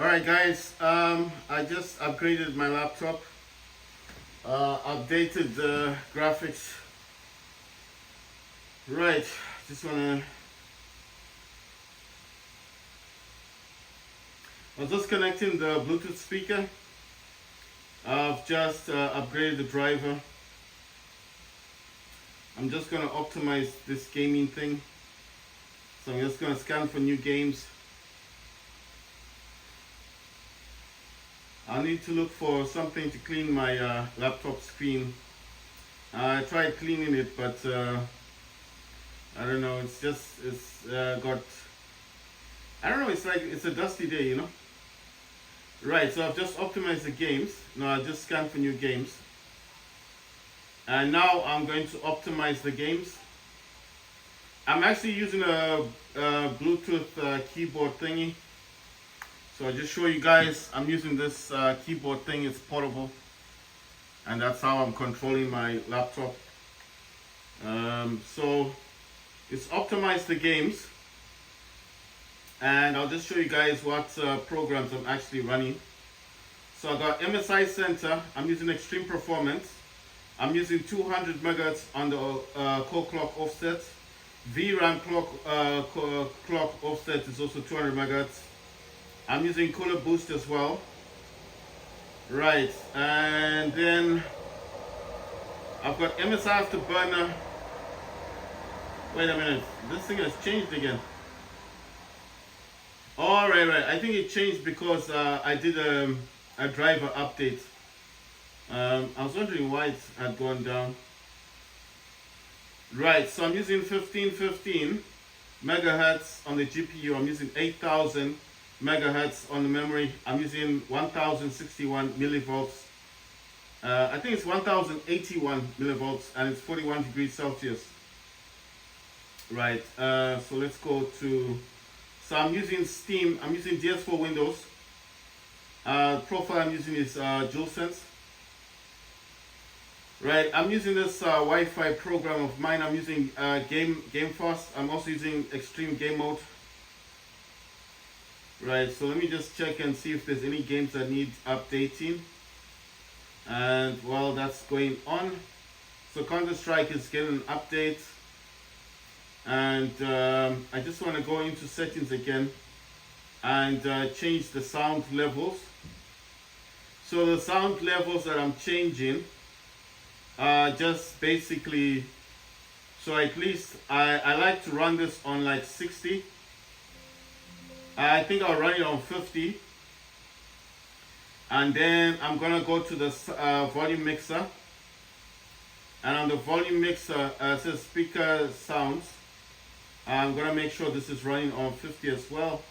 Alright guys, I just upgraded my laptop, updated the graphics. Right, I was just connecting the Bluetooth speaker. I've just upgraded the driver. I'm just gonna optimize this gaming thing. So I'm just gonna scan for new games. I need to look for something to clean my laptop screen. I tried cleaning it, but I don't know. It's got. I don't know. It's like it's a dusty day, you know. Right. So I've just optimized the games. Now I just scanned for new games, and now I'm going to optimize the games. I'm actually using a Bluetooth keyboard thingy. So I'll just show you guys, I'm using this keyboard thing, it's portable. And that's how I'm controlling my laptop. So it's optimized the games. And I'll just show you guys what programs I'm actually running. So I got MSI Center, I'm using Extreme Performance. I'm using 200 megahertz on the core clock offset. VRAM clock offset is also 200 megahertz. I'm using Cooler Boost as well. Right, and then I've got MSI Afterburner. Wait a minute, this thing has changed again. Oh, right. I think it changed because I did a driver update. I was wondering why it had gone down. Right, so I'm using 1515 megahertz on the GPU. I'm using 8000 megahertz on the memory. I'm using 1061 millivolts. I think it's 1081 millivolts, and it's 41 degrees Celsius. Right, so let's go to, so I'm using Steam, I'm using DS4 Windows. Profile I'm using is DualSense. Right, I'm using this Wi-Fi program of mine. I'm using Game Fast. I'm also using Extreme Game Mode. Right, so let me just check and see if there's any games that need updating. And while that's going on, so Counter-Strike is getting an update. And I just want to go into settings again and change the sound levels. So the sound levels that I'm changing are just basically, so at least I like to run this on like 60. I think I'll run it on 50, and then I'm gonna go to the volume mixer, and on the volume mixer it says speaker sounds. I'm gonna make sure this is running on 50 as well,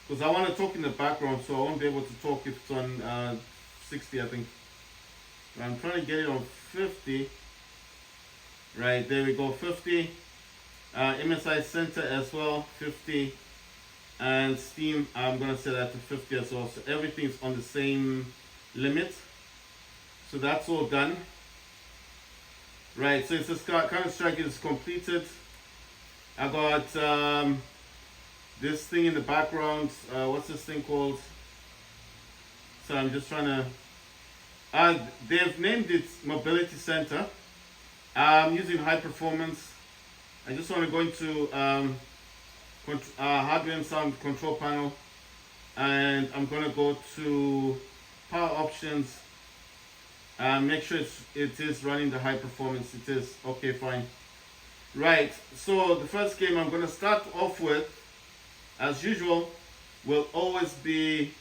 because I want to talk in the background, so I won't be able to talk if it's on 60. I think I'm trying to get it on 50. Right, there we go, 50. MSI Center as well, 50. And Steam, I'm gonna set that to 50 as well, so everything's on the same limit. So that's all done. Right, so it says Counter-Strike is completed. I got this thing in the background. What's this thing called? So I'm just trying to, they've named it Mobility Center. I'm using high performance. I just want to go into hardware and sound control panel, and I'm gonna go to power options and make sure it is running the high performance. It is okay, fine. Right, so the first game I'm gonna start off with, as usual, will always be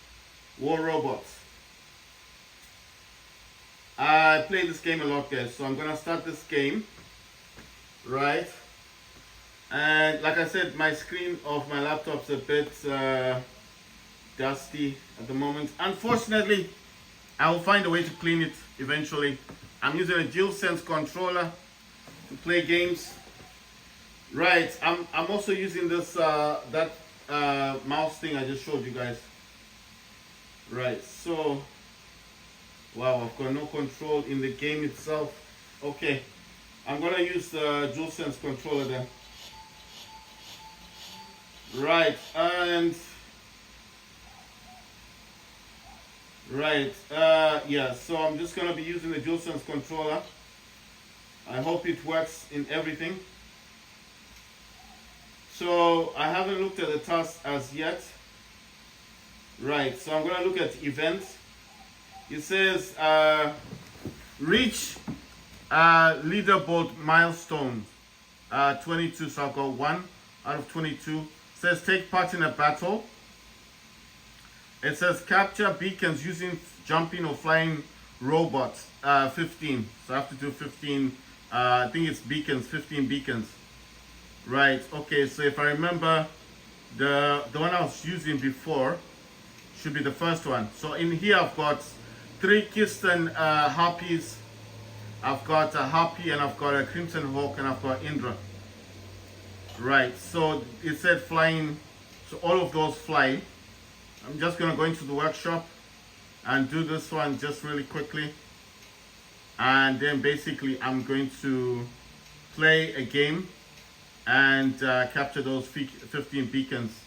War Robots. I play this game a lot, guys, so I'm gonna start this game. Right. And like I said, my screen of my laptop's a bit dusty at the moment. Unfortunately, I will find a way to clean it eventually. I'm using a DualSense controller to play games. Right, I'm also using this mouse thing I just showed you guys. Right, so wow, I've got no control in the game itself. Okay, I'm gonna use the DualSense controller then. Right, and Right. Yeah. So I'm just gonna be using the DualSense controller. I hope it works in everything. So I haven't looked at the task as yet. Right. So I'm gonna look at events. It says reach leaderboard milestone 22. So I've got 1 out of 22. It says take part in a battle. It says capture beacons using jumping or flying robots. 15. So I have to do 15. I think it's beacons. 15 beacons. Right. Okay. So if I remember, the one I was using before should be the first one. So in here I've got 3 Kirsten harpies. I've got a harpy and I've got a crimson hawk and I've got Indra. Right. So it said flying. So all of those fly. I'm just going to go into the workshop and do this one just really quickly. And then basically I'm going to play a game and capture those 15 beacons.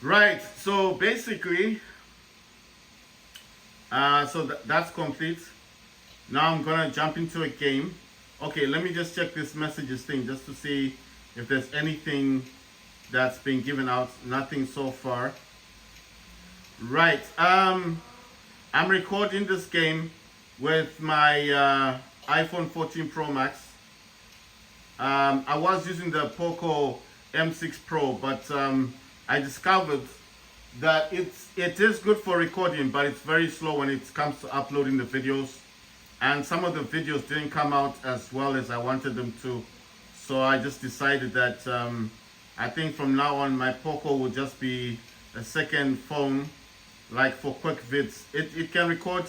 Right, so basically, that's complete. Now I'm going to jump into a game. Okay, let me just check this messages thing just to see if there's anything that's been given out. Nothing so far. Right. I'm recording this game with my iPhone 14 Pro Max. I was using the Poco M6 Pro, but I discovered that it is good for recording, but it's very slow when it comes to uploading the videos. And some of the videos didn't come out as well as I wanted them to. So I just decided that I think from now on my Poco will just be a second phone, like for quick vids. It can record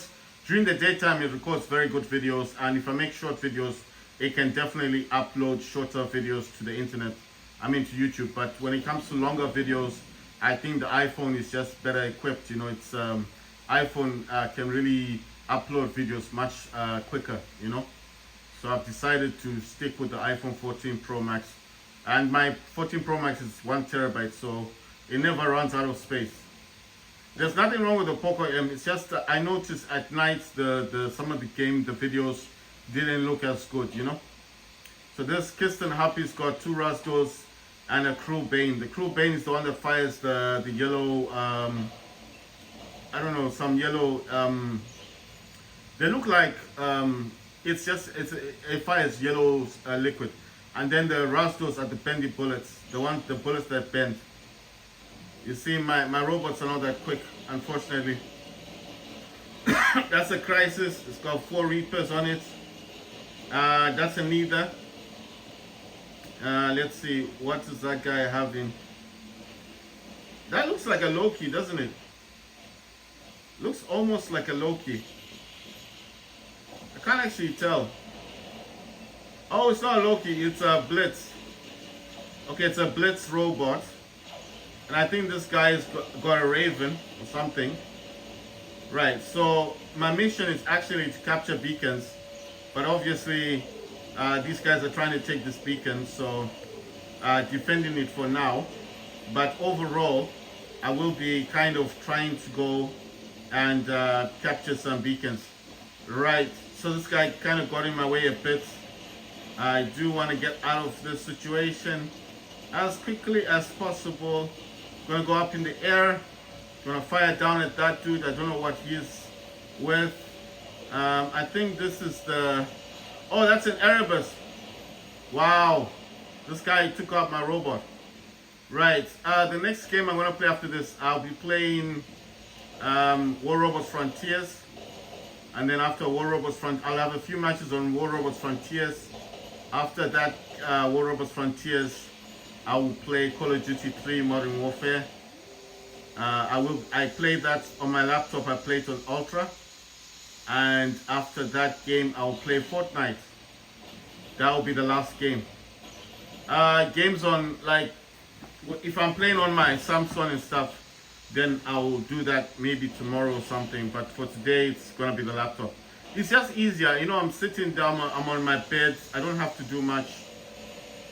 during the daytime. It records very good videos, and if I make short videos, it can definitely upload shorter videos to the internet. I mean to YouTube. But when it comes to longer videos, I think the iPhone is just better equipped. You know, it's iPhone can really upload videos much quicker. You know, so I've decided to stick with the iPhone 14 Pro Max. And my 14 Pro Max is 1 terabyte, so it never runs out of space. There's nothing wrong with the Poco M. It's just I noticed at night some of the videos didn't look as good, you know. So this Kirsten Harpy's got 2 Rastos and a Crew Bane. The Crew Bane is the one that fires the yellow. I don't know, some yellow. They look like it fires yellow liquid. And then the Rastos are the bendy bullets, the bullets that bend. You see, my robots are not that quick, unfortunately. That's a Crisis. It's got 4 Reapers on it. That's a Neither. Let's see, what is that guy having? That looks like a Loki, doesn't it? Looks almost like a Loki. I can't actually tell. Oh, it's not a Loki, it's a Blitz. Okay, it's a Blitz robot. And I think this guy has got a Raven or something. Right, so my mission is actually to capture beacons. But obviously, these guys are trying to take this beacon, so defending it for now. But overall, I will be kind of trying to go and capture some beacons. Right, so this guy kind of got in my way a bit. I do want to get out of this situation as quickly as possible. Gonna go up in the air. Gonna fire down at that dude. I don't know what he's with. I think this is the... Oh, that's an Erebus. Wow. This guy took out my robot. Right. The next game I'm gonna play after this, I'll be playing War Robots Frontiers. And then after War Robots I'll have a few matches on War Robots Frontiers. After that, War Robots Frontiers, I will play Call of Duty 3 Modern Warfare. I played that on my laptop. I played on Ultra. And after that game, I will play Fortnite. That will be the last game. Games on, like, if I'm playing on my Samsung and stuff, then I will do that maybe tomorrow or something. But for today, it's gonna be the laptop. It's just easier, you know. I'm sitting down, I'm on my bed, I don't have to do much.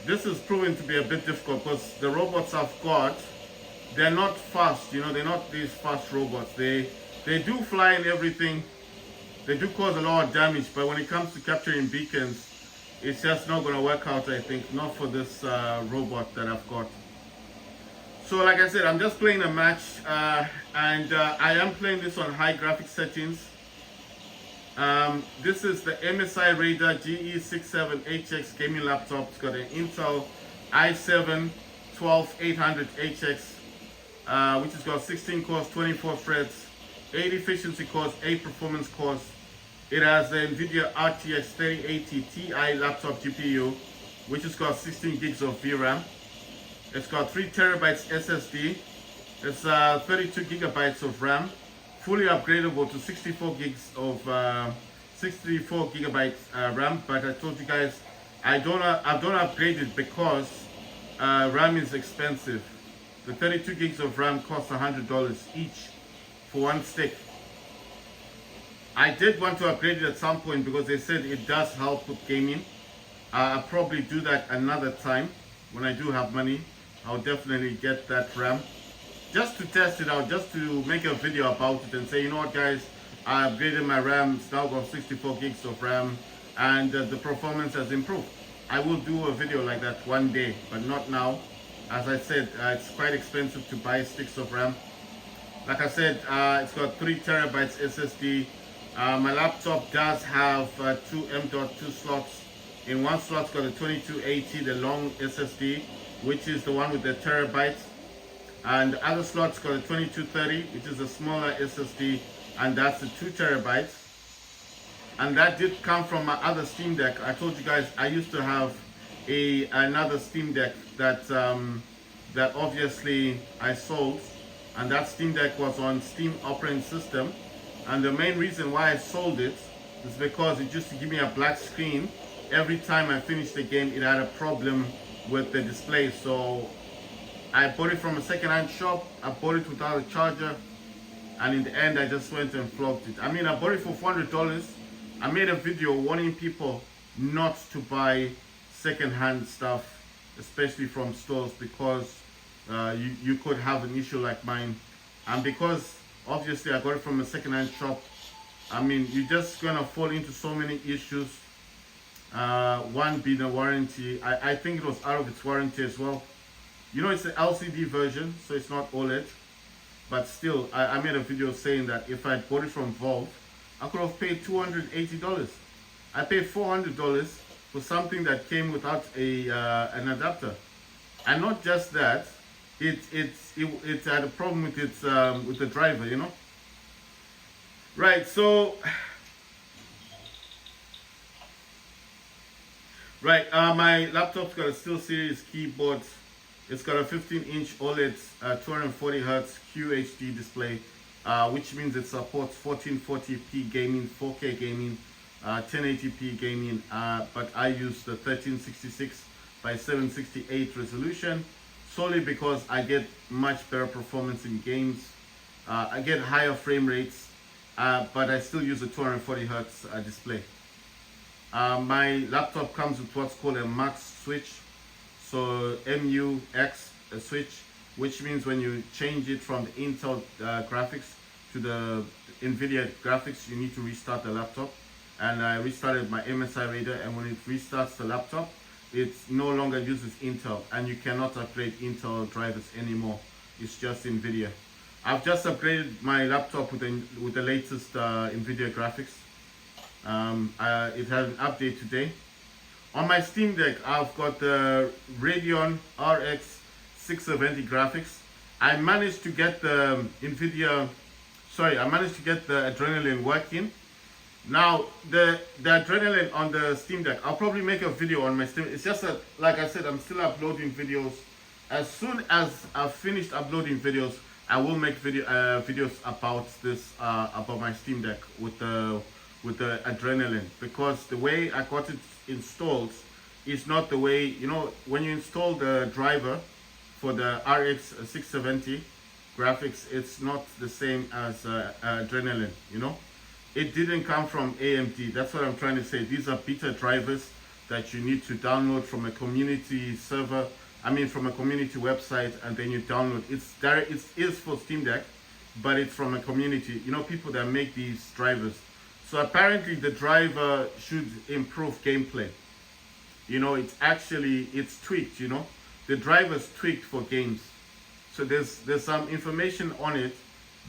This is proving to be a bit difficult because the robots I've got they're not fast, you know, they're not these fast robots. They do fly and everything. They do cause a lot of damage, but when it comes to capturing beacons, it's just not going to work out, I think. Not for this robot that I've got. So like I said, I'm just playing a match, and I am playing this on high graphics settings. This is the MSI Raider GE67HX gaming laptop. It's got an Intel i7-12800HX, which has got 16 cores, 24 threads, 8 efficiency cores, 8 performance cores. It has the NVIDIA RTX 3080 Ti laptop GPU, which has got 16 gigs of VRAM. It's got 3 terabytes SSD. It's 32 gigabytes of RAM, fully upgradable to 64 gigabytes RAM. But I told you guys I don't upgrade it because RAM is expensive. The 32 gigs of RAM costs $100 each for one stick. I did want to upgrade it at some point because they said it does help with gaming. I'll probably do that another time when I do have money. I'll definitely get that RAM just to test it out, just to make a video about it and say, you know what guys, I upgraded my RAM, it's now got 64 gigs of RAM, and the performance has improved. I will do a video like that one day, but not now. As I said, it's quite expensive to buy sticks of RAM. Like I said, it's got 3 terabytes SSD. My laptop does have 2 M.2 slots. In one slot's got a 2280, the long SSD, which is the one with the terabyte, and the other slot's got a 2230, which is a smaller SSD, and that's the 2 terabytes. And that did come from my other Steam Deck. I told you guys I used to have another Steam Deck that that obviously I sold, and that Steam Deck was on Steam operating system. And the main reason why I sold it is because it used to give me a black screen every time I finished the game. It had a problem with the display, so I bought it from a second-hand shop. I bought it without a charger, and in the end I just went and flogged it. I mean, I bought it for $400. I made a video warning people not to buy second-hand stuff, especially from stores, because you could have an issue like mine. And because obviously I got it from a second-hand shop, I mean, you're just gonna fall into so many issues. One being a warranty. I think it was out of its warranty as well. You know, it's the LCD version, so it's not OLED, but still I made a video saying that if I bought it from Valve, I could have paid $280. I paid $400 for something that came without an adapter. And not just that, it had a problem with its with the driver, you know. Right, so my laptop's got a SteelSeries keyboard. It's got a 15-inch OLED 240 Hz QHD display, which means it supports 1440p gaming, 4K gaming, 1080p gaming, but I use the 1366 by 768 resolution solely because I get much better performance in games. I get higher frame rates, but I still use a 240 Hz display. My laptop comes with what's called a MUX switch, so MUX switch, which means when you change it from the Intel graphics to the NVIDIA graphics, you need to restart the laptop. And I restarted my MSI Raider, and when it restarts the laptop, it no longer uses Intel, and you cannot upgrade Intel drivers anymore. It's just NVIDIA. I've just upgraded my laptop with the latest NVIDIA graphics. It had an update today. On my Steam Deck, I've got the Radeon RX 670 graphics. I managed to get the Adrenaline working. Now, the Adrenaline on the Steam Deck, I'll probably make a video on my Steam. It's just that, like I said, I'm still uploading videos. As soon as I've finished uploading videos, I will make videos about this, about my Steam Deck with the Adrenaline, because the way I got it installed is not the way, you know, when you install the driver for the RX 670 graphics, it's not the same as Adrenaline, you know. It didn't come from AMD. That's what I'm trying to say. These are beta drivers that you need to download from a community server I mean from a community website, and then you download. It's direct. It is for Steam Deck, but it's from a community. You know, people that make these drivers. So apparently the driver should improve gameplay. You know, it's tweaked. You know, the driver's tweaked for games. So there's some information on it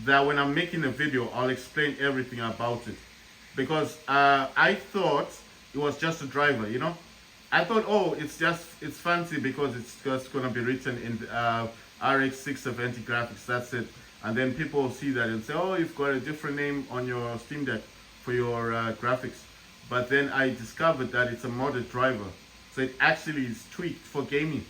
that when I'm making a video, I'll explain everything about it. Because I thought it was just a driver, you know. I thought, oh, it's fancy because it's just gonna be written in RX 670 graphics. That's it. And then people will see that and say, oh, you've got a different name on your Steam Deck for your graphics. But then I discovered that it's a modded driver, so it actually is tweaked for gaming.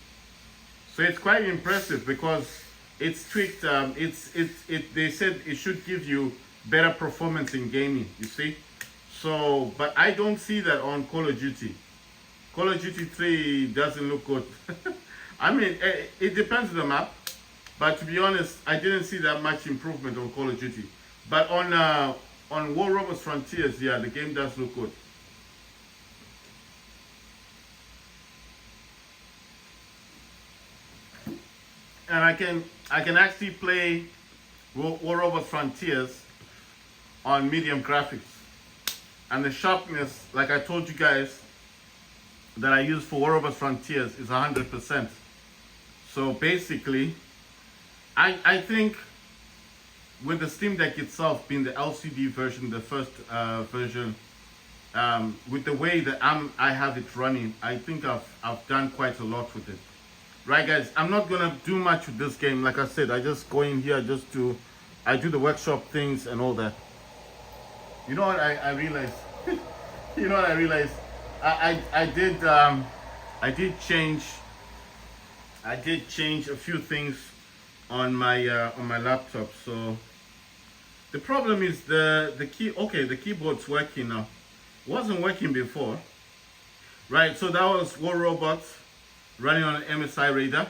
So it's quite impressive because it's tweaked. They said it should give you better performance in gaming. You see. So, but I don't see that on Call of Duty. Call of Duty 3 doesn't look good. I mean, it depends on the map, but to be honest, I didn't see that much improvement on Call of Duty. But on War Robots Frontiers, yeah, the game does look good. And I can actually play War Robots Frontiers on medium graphics. And the sharpness, like I told you guys, that I use for War Robots Frontiers is 100%. So basically, I think with the Steam Deck itself being the LCD version, the first version, with the way that I have it running, I think I've done quite a lot with it. Right, guys? I'm not gonna do much with this game. Like I said, I just go in here I do the workshop things and all that. You know what I realized? You know what I realized? I did change a few things on my laptop. So the problem is the keyboard's working now. It wasn't working before. Right, so that was War Robots running on an MSI radar.